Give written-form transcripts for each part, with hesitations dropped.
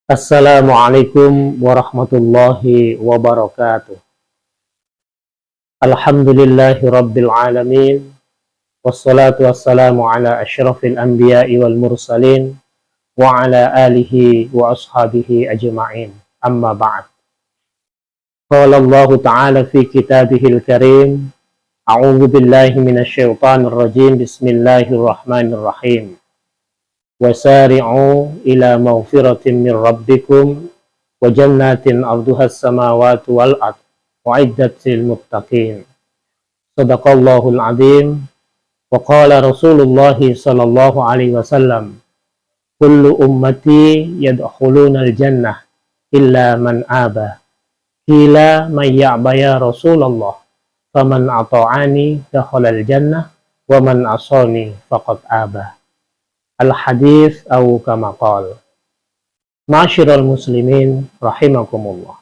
Assalamualaikum warahmatullahi wabarakatuh. Alhamdulillahi rabbil alamin. Wassalatu wassalamu ala asyrafil anbiya'i wal mursalin wa ala alihi wa ashabihi ajma'in. Amma ba'd. Qala Allah ta'ala fi kitabihil karim. A'udzu billahi minasyaitonir rajim. Bismillahirrahmanirrahim. Wasari'u ila maghfiratin min rabbikum wa jannatin arduha as-samawati wal ard u'iddat lil muttaqin. Shadaqallahul azim. Wa qala Rasulullah sallallahu alaihi wasallam, kullu ummati yadkhuluna al-jannah illa man aba. Qila man ya'ba ya Rasulullah? Faman ata'ani dakhala al-jannah wa man asani faqad aba. Al-hadis atau kama qala. Ma'asyiral muslimin rahimakumullah.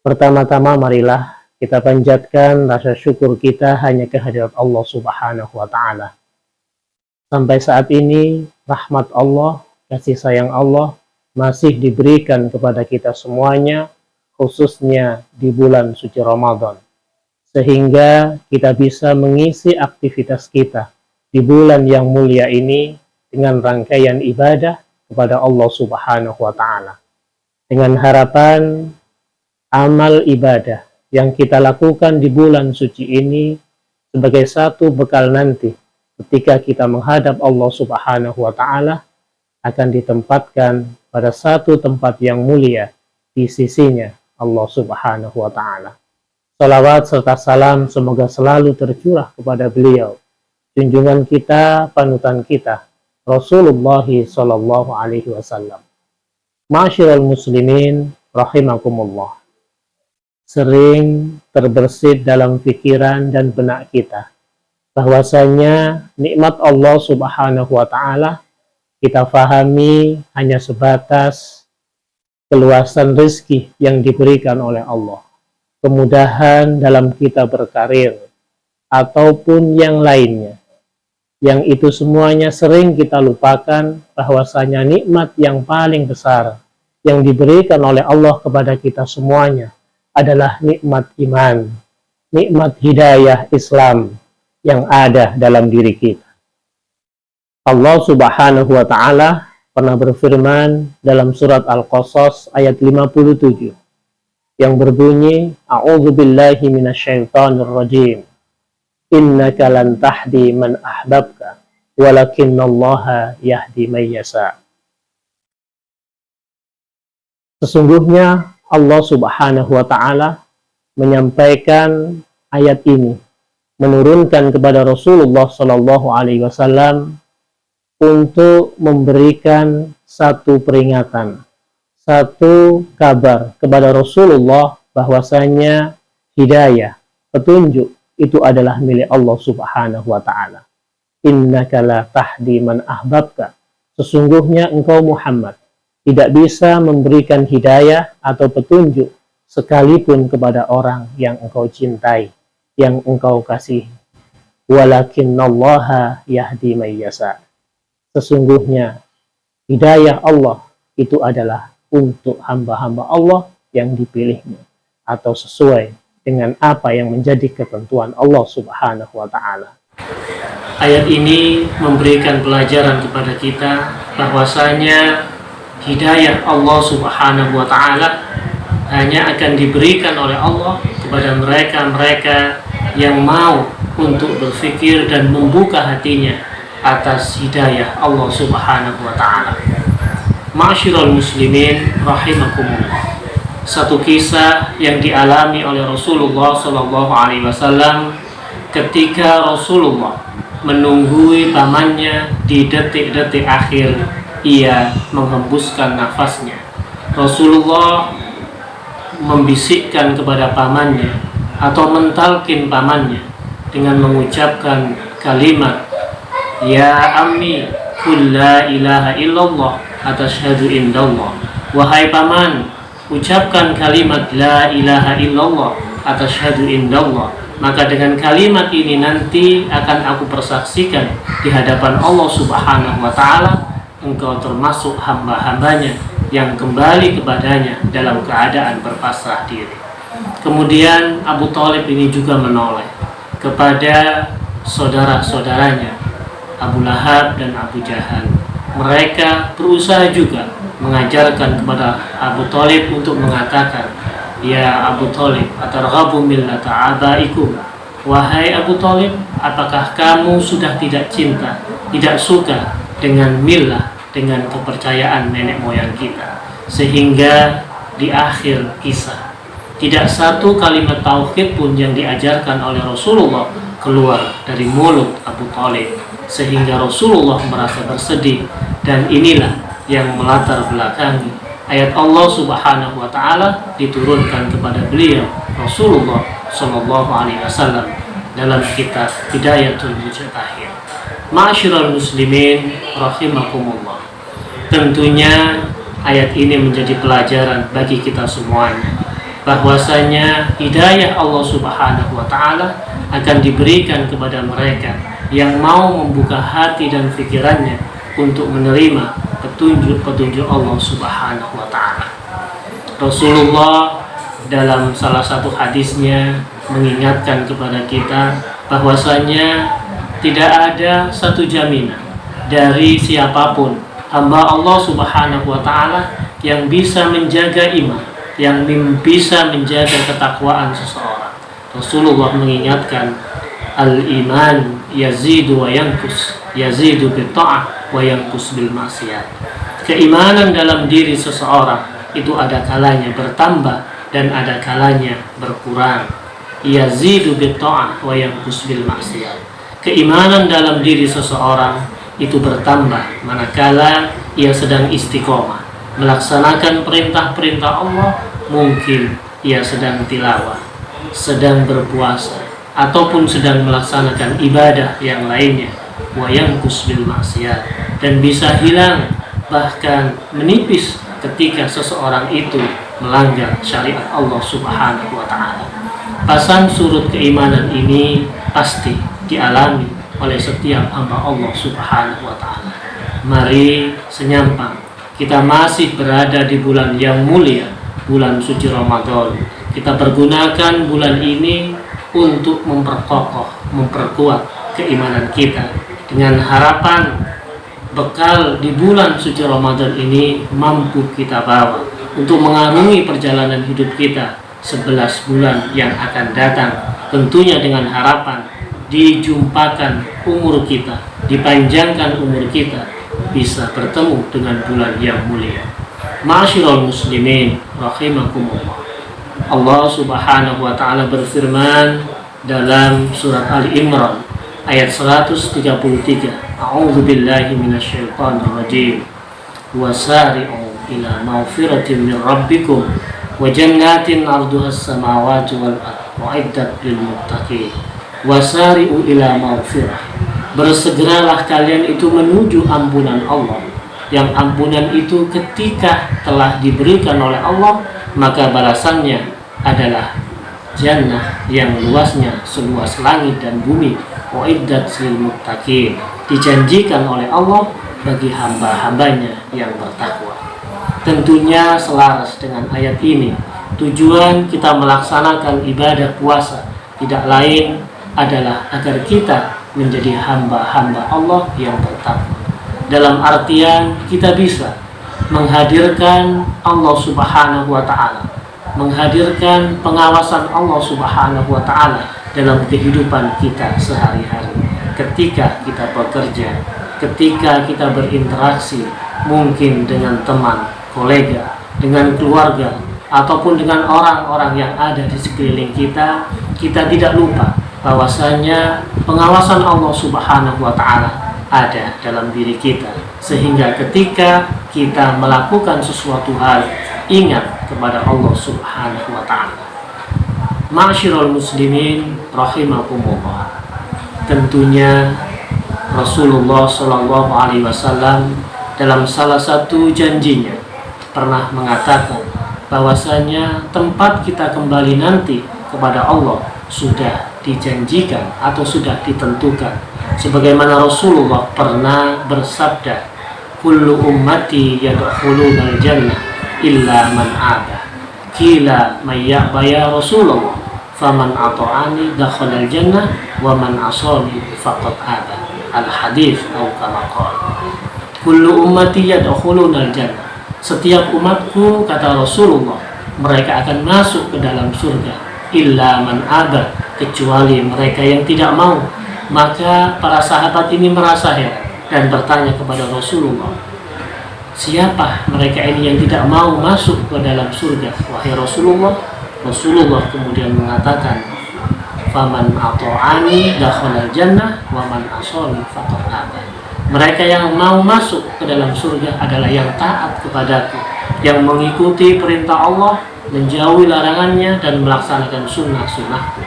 Pertama-tama marilah kita panjatkan rasa syukur kita hanya kehadirat Allah Subhanahu wa taala. Sampai saat ini rahmat Allah, kasih sayang Allah masih diberikan kepada kita semuanya, khususnya di bulan suci Ramadan. Sehingga kita bisa mengisi aktivitas kita di bulan yang mulia ini dengan rangkaian ibadah kepada Allah Subhanahu wa taala. Dengan harapan amal ibadah yang kita lakukan di bulan suci ini sebagai satu bekal nanti ketika kita menghadap Allah Subhanahu wa taala akan ditempatkan pada satu tempat yang mulia di sisinya Allah Subhanahu wa taala. Salawat serta salam semoga selalu tercurah kepada beliau, junjungan kita, panutan kita, Rasulullah sallallahu alaihi wasallam. Ma'asyiral muslimin rahimakumullah. Sering terbersit dalam pikiran dan benak kita bahwasanya nikmat Allah Subhanahu wa taala kita fahami hanya sebatas keluasan rezeki yang diberikan oleh Allah, kemudahan dalam kita berkarir ataupun yang lainnya. Yang itu semuanya sering kita lupakan bahwasanya nikmat yang paling besar yang diberikan oleh Allah kepada kita semuanya adalah nikmat iman, nikmat hidayah Islam yang ada dalam diri kita. Allah Subhanahu wa taala pernah berfirman dalam surat Al-Qasas ayat 57 yang berbunyi, A'udzu billahi minasyaitonir rajim. Innaka lan tahdi man ahbabka walakinallaha yahdi man yasha. Sesungguhnya Allah Subhanahu wa taala menyampaikan ayat ini, menurunkan kepada Rasulullah sallallahu alaihi wasallam untuk memberikan satu peringatan, satu kabar kepada Rasulullah bahwasanya hidayah, petunjuk itu adalah milik Allah Subhanahu wa taala. Innaka la tahdi man ahbabka. Sesungguhnya engkau Muhammad tidak bisa memberikan hidayah atau petunjuk sekalipun kepada orang yang engkau cintai, yang engkau kasihi. Walakinallaha yahdi man yasha. Sesungguhnya hidayah Allah itu adalah untuk hamba-hamba Allah yang dipilihnya atau sesuai dengan apa yang menjadi ketentuan Allah Subhanahu wa taala. Ayat ini memberikan pelajaran kepada kita bahwasanya hidayah Allah Subhanahu wa taala hanya akan diberikan oleh Allah kepada mereka-mereka yang mau untuk berfikir dan membuka hatinya atas hidayah Allah Subhanahu wa taala. Ma'asyiral muslimin rahimakumullah. Satu kisah yang dialami oleh Rasulullah sallallahu alaihi wasallam ketika Rasulullah menunggui pamannya di detik-detik akhir ia menghembuskan nafasnya. Rasulullah membisikkan kepada pamannya atau mentalkin pamannya dengan mengucapkan kalimat, Ya ammi qul la ilaha illallah atashhadu indallah. Wahai paman, ucapkan kalimat la ilaha illallah atashhadu indallah, maka dengan kalimat ini nanti akan aku persaksikan di hadapan Allah Subhanahu wa taala engkau termasuk hamba-hambanya yang kembali kepadanya dalam keadaan berpasrah diri. Kemudian Abu Thalib ini juga menoleh kepada saudara-saudaranya Abu Lahab dan Abu Jahal. Mereka berusaha juga mengajarkan kepada Abu Thalib untuk mengatakan, "Ya Abu Thalib, atarghabu millata abaikum?" Wahai Abu Thalib, apakah kamu sudah tidak cinta, tidak suka dengan millah, dengan kepercayaan nenek moyang kita? Sehingga di akhir kisah tidak satu kalimat tauhid pun yang diajarkan oleh Rasulullah keluar dari mulut Abu Thalib, sehingga Rasulullah merasa bersedih. Dan inilah yang melatar belakangi ayat Allah Subhanahu wa taala diturunkan kepada beliau Rasulullah sallallahu alaihi wasallam dalam kitab Hidayatul Mujtahid. Ma'asyiral muslimin rahimakumullah. Tentunya ayat ini menjadi pelajaran bagi kita semuanya, bahwasanya hidayah Allah Subhanahu wa taala akan diberikan kepada mereka yang mau membuka hati dan pikirannya untuk menerima petunjuk-petunjuk Allah Subhanahu wa taala. Rasulullah dalam salah satu hadisnya mengingatkan kepada kita bahwasanya tidak ada satu jaminan dari siapapun hamba Allah Subhanahu wa taala yang bisa menjaga iman, yang bisa menjaga ketakwaan seseorang. Rasulullah mengingatkan, al-iman yazidu wa yanqus, yazidu bil ta'ah wa yanqus bil maksiyat. Keimanan dalam diri seseorang itu ada kalanya bertambah dan ada kalanya berkurang. Yazidu bil ta'ah wa yanqus bil maksiyat. Keimanan dalam diri seseorang itu bertambah manakala ia sedang istiqomah melaksanakan perintah-perintah Allah, mungkin ia sedang tilawah, sedang berpuasa, ataupun sedang melaksanakan ibadah yang lainnya, wa yanqus bil maksiyat, dan bisa hilang bahkan menipis ketika seseorang itu melanggar syariat Allah Subhanahu wa taala. Pasang surut keimanan ini pasti dialami oleh setiap hamba Allah Subhanahu wa taala. Mari senyampang kita masih berada di bulan yang mulia, bulan suci Ramadan. Kita pergunakan bulan ini untuk memperkokoh, memperkuat keimanan kita dengan harapan bekal di bulan suci Ramadan ini mampu kita bawa untuk mengarungi perjalanan hidup kita 11 bulan yang akan datang, tentunya dengan harapan dijumpakan umur kita, dipanjangkan umur kita, bisa bertemu dengan bulan yang mulia. Ma'asyiral muslimin rahimakumullah. Allah Subhanahu wa taala berfirman dalam surat Ali Imran ayat 133, A'udzu billahi minasyaitonir rajim. Wasari'u ila maghfiratin min rabbikum wa jannatin 'arduhas samawati wal ardh u'iddat lil muttaqin. Wasari'u ila maghfirah. Bersegeralah kalian itu menuju ampunan Allah, yang ampunan itu ketika telah diberikan oleh Allah, maka balasannya adalah jannah yang luasnya seluas langit dan bumi, u'iddat lil muttaqin, dijanjikan oleh Allah bagi hamba-hambanya yang bertakwa. Tentunya selaras dengan ayat ini, tujuan kita melaksanakan ibadah puasa tidak lain adalah agar kita menjadi hamba-hamba Allah yang bertakwa. Dalam artian kita bisa menghadirkan Allah Subhanahu wa taala, menghadirkan pengawasan Allah Subhanahu wa taala dalam kehidupan kita sehari-hari. Ketika kita bekerja, ketika kita berinteraksi mungkin dengan teman, kolega, dengan keluarga, ataupun dengan orang-orang yang ada di sekeliling kita, kita tidak lupa bahwasanya pengawasan Allah Subhanahu wa taala ada dalam diri kita, sehingga ketika kita melakukan sesuatu hal, ingat kepada Allah Subhanahu wa taala. Ma'asyiral muslimin rahimakumullah. Tentunya Rasulullah sallallahu alaihi wasallam dalam salah satu janjinya pernah mengatakan bahwasanya tempat kita kembali nanti kepada Allah sudah dijanjikan atau sudah ditentukan, sebagaimana Rasulullah pernah bersabda, kullu ummati yadkhulunal jannah illa man aba. Qila may ya'ba ya Rasulullah, faman ata'ani dakhalal jannah wa man asani faqad aba. Al hadis atau kama qala. Kullu ummati yadkhulunal jannah. Setiap umatku, kata Rasulullah, mereka akan masuk ke dalam surga. Illa man aba, kecuali mereka yang tidak mau. Maka para sahabat ini merasa heran dan bertanya kepada Rasulullah, siapa mereka ini yang tidak mau masuk ke dalam surga, wahai Rasulullah? Rasulullah kemudian mengatakan, faman ata'ani dakhalal jannah wa man asani faqad aba. Mereka yang mau masuk ke dalam surga adalah yang taat kepadaku, yang mengikuti perintah Allah, menjauhi larangannya, dan melaksanakan sunnah-sunnahku.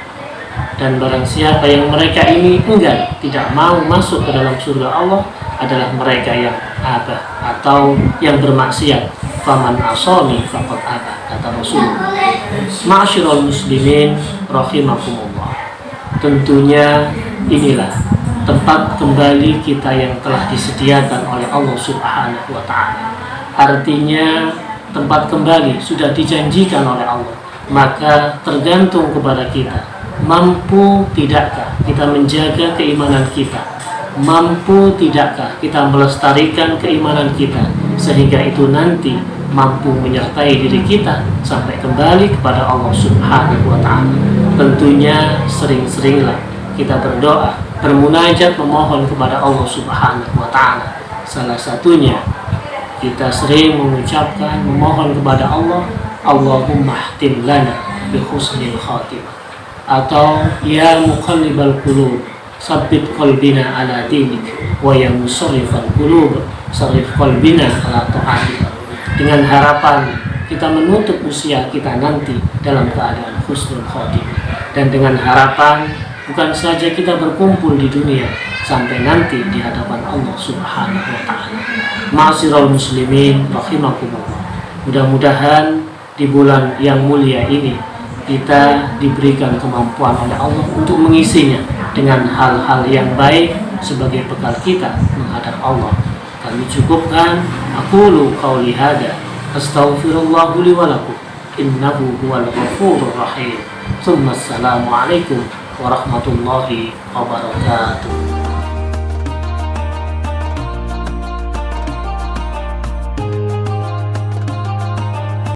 Dan barang siapa yang mereka ini enggan, tidak mau masuk ke dalam surga Allah, adalah mereka yang abah atau yang bermaksiat. Faman asani faqad abah, kata Rasulullah. Ma'asyiral muslimin rahimakumullah. Tentunya inilah tempat kembali kita yang telah disediakan oleh Allah Subhanahu wa taala. Artinya tempat kembali sudah dijanjikan oleh Allah. Maka tergantung kepada kita, mampu tidakkah kita menjaga keimanan kita? Mampu tidakkah kita melestarikan keimanan kita sehingga itu nanti mampu menyertai diri kita sampai kembali kepada Allah Subhanahu wa taala. Tentunya sering-seringlah kita berdoa, bermunajat, memohon kepada Allah Subhanahu wa taala. Salah satunya kita sering mengucapkan, memohon kepada Allah, Allahumma htim lana bi husnil khatimah, atau ya muqallibal qulub sabbit qalbina ala dinik, wa ya musarrifal qulub sarrif qalbina ala ta'atik. Dengan harapan kita menutup usia kita nanti dalam keadaan husnul khatimah, dan dengan harapan bukan saja kita berkumpul di dunia, sampai nanti di hadapan Allah Subhanahu wa taala. Ma'asyiral muslimin rahimakumullah. Mudah-mudahan di bulan yang mulia ini kita diberikan kemampuan oleh Allah untuk mengisinya dengan hal-hal yang baik sebagai bekal kita menghadap Allah. Kami cukupkan, aqulu qauli hada, astaghfirullah li wa lakum, innahu huwal ghafurur rahim. Assalamu alaikum warahmatullahi wabarakatuh.